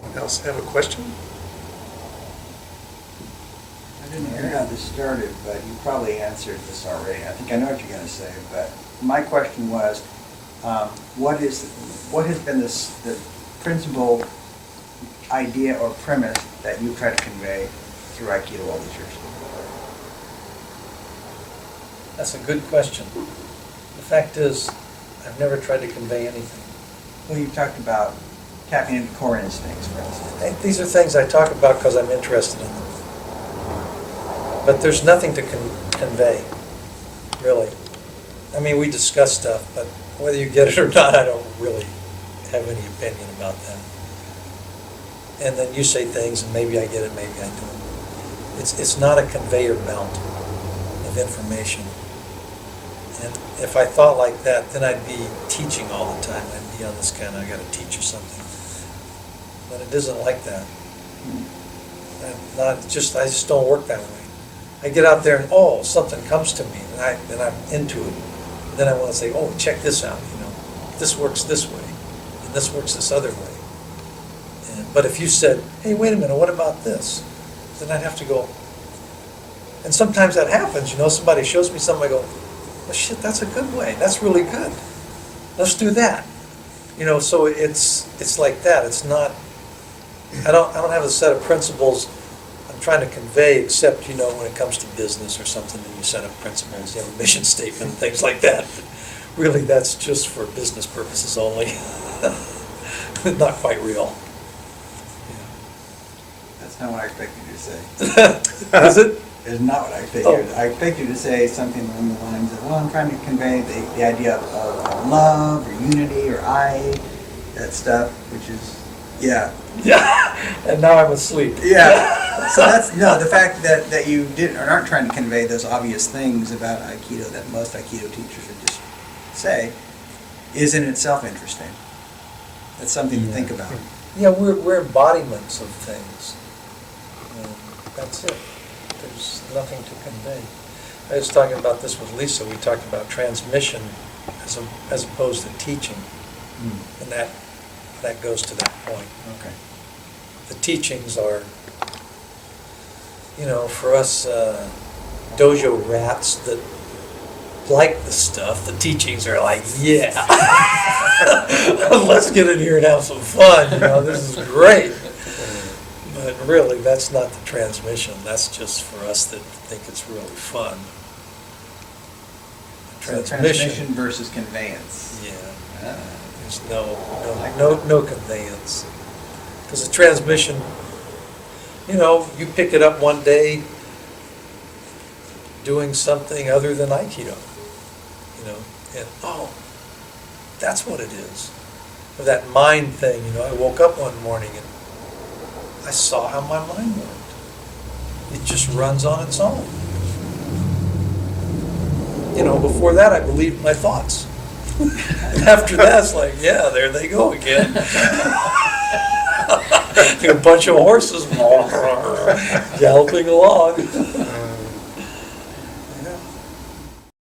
Anyone else have a question? I didn't hear how this started, but you probably answered this already. I think I know what you're going to say, but my question was, what has been the principal idea or premise that you try to convey through Aikido all these years? That's a good question. The fact is, I've never tried to convey anything. Well, you talked about tapping into core instincts, for instance. These are things I talk about because I'm interested in them. But there's nothing to convey, really. I mean, we discuss stuff, but whether you get it or not, I don't really have any opinion about that. And then you say things, and maybe I get it, maybe I don't. It's not a conveyor belt of information. And if I thought like that, then I'd be teaching all the time. I'd be on this kind of, I got to teach you something. But it isn't like that. I just don't work that way. I get out there and, oh, something comes to me, and I'm into it. And then I want to say, oh, check this out, this works this way, and this works this other way. But if you said, hey, wait a minute, what about this? Then I'd have to go. And sometimes that happens, somebody shows me something, I go, oh shit, that's a good way, that's really good. Let's do that. So it's like that. It's not, I don't have a set of principles I'm trying to convey, except, when it comes to business or something, then you set up principles, you have a mission statement and things like that. But really, that's just for business purposes only. Not quite real. That's not what I expected you to say. Is it? It's not what I expected. I expect you to say something along the lines of, well, I'm trying to convey the idea of love or unity or that stuff, which is, yeah. Yeah, and now I'm asleep. Yeah. So the fact that you aren't trying to convey those obvious things about Aikido that most Aikido teachers would just say is in itself interesting. That's something to think about. Yeah, we're embodiments of things. And that's it. There's nothing to convey. I was talking about this with Lisa. We talked about transmission as opposed to teaching. And that goes to that point. Okay. The teachings are, for us dojo rats that like the stuff, the teachings are like, yeah, let's get in here and have some fun, this is great. But really, that's not the transmission. That's just for us that think it's really fun. Transmission versus conveyance. Yeah. There's no conveyance. Because the transmission, you pick it up one day doing something other than Aikido, and oh, that's what it is. Or that mind thing, I woke up one morning and I saw how my mind worked. It just runs on its own. Before that I believed my thoughts. After that, it's like, yeah, there they go again. A bunch of horses galloping along.